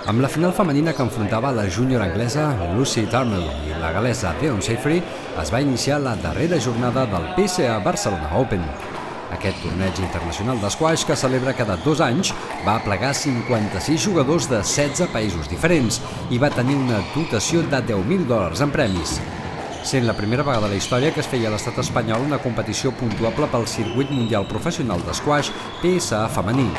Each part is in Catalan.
Amb la final femenina que enfrontava la júnior anglesa Lucy Turmel i la galesa Deon Seyfried, es va iniciar la darrera jornada del PSA Barcelona Open. Aquest torneig internacional d'esquaix, que celebra cada 2 anys, va aplegar 56 jugadors de 16 països diferents i va tenir una dotació de $10.000 en premis. Sent la primera vegada a la història que es feia a l'estat espanyol una competició puntuable pel circuit mundial professional d'esquaix PSA femení.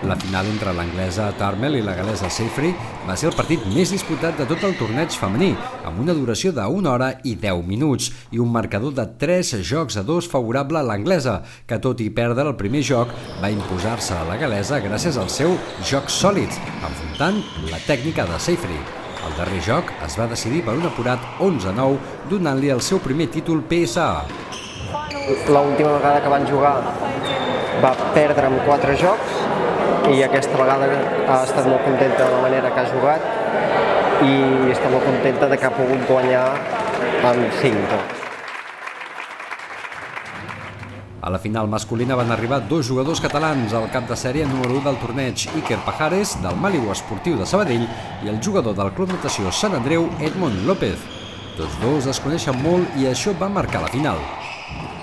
La final entre l'anglesa Turmel i la galesa Seyfried va ser el partit més disputat de tot el torneig femení, amb una duració de 1 hora i 10 minuts i un marcador de 3-2 favorable a l'anglesa, que tot i perdre el primer joc va imposar-se a la galesa gràcies al seu joc sòlid, enfrontant la tècnica de Seyfried. El darrer joc es va decidir per un apurat 11-9, donant-li el seu primer títol PSA. L'última vegada que van jugar va perdre amb 4 jocs i aquesta vegada ha estat molt contenta de la manera que ha jugat i està molt contenta de que ha pogut guanyar amb 5. A la final masculina van arribar 2 jugadors catalans, el cap de sèrie número 1 del torneig, Iker Pajares, del Màliu Esportiu de Sabadell, i el jugador del Club Natació Sant Andreu, Edmond López. Tots dos es coneixen molt i això va marcar la final.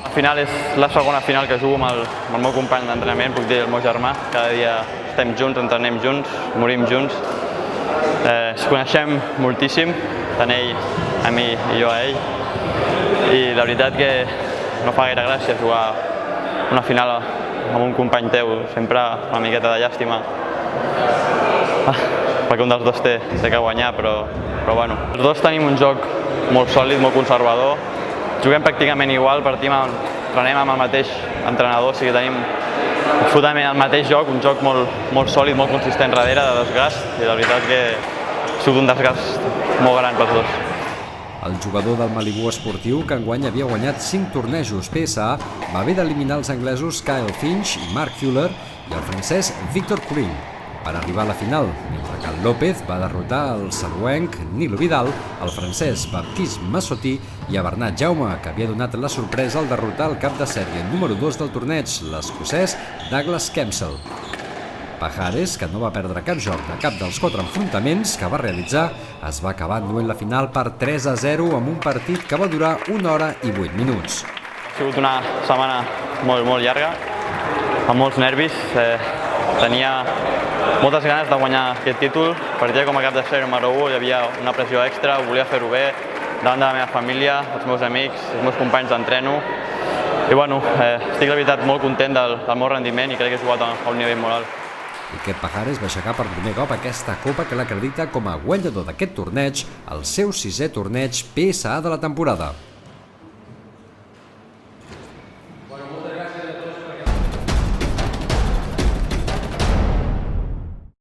La final és la segona final que jugo amb el meu company d'entrenament, puc dir el meu germà. Cada dia estem junts, entrenem junts, morim junts. Ens coneixem moltíssim, tant ell a mi i jo a ell. I la veritat que no fa gaire gràcia jugar una final amb un company teu, sempre una miqueta de llàstima. Perquè un dels dos té que guanyar, però bueno. Els dos tenim un joc molt sòlid, molt conservador. Juguem pràcticament igual, entrenem amb el mateix entrenador, o sigui que tenim absolutament el mateix joc, un joc molt sòlid, molt consistent darrere de desgast, i la veritat que ha sigut un desgast molt gran pels dos. El jugador del Màliu Esportiu, que enguany havia guanyat 5 tornejos PSA, va haver d'eliminar els anglesos Kyle Finch i Mark Fuller i el francès Victor Courin per arribar a la final, mentre que el López va derrotar el saluenc Nilo Vidal, el francès Baptiste Massoti i a Bernat Jaume, que havia donat la sorpresa al derrotar el cap de sèrie número 2 del torneig, l'escocès Douglas Kempsell. Pajares, que no va perdre cap joc de cap dels 4 enfrontaments que va realitzar, es va acabar enduent la final per 3-0 amb un partit que va durar 1 hora i 8 minuts. Ha sigut una setmana molt llarga, amb molts nervis. Tenia moltes ganes de guanyar aquest títol. Partia com a cap de sèrie número 1, hi havia una pressió extra, volia fer-ho bé davant de la meva família, els meus amics, els meus companys d'entreno. I bueno, estic la veritat molt content del meu rendiment i crec que he jugat a un nivell molt alt. Iker Pajares va aixecar per primer cop aquesta copa que l'acredita com a guanyador d'aquest torneig, el seu 6è torneig PSA de la temporada.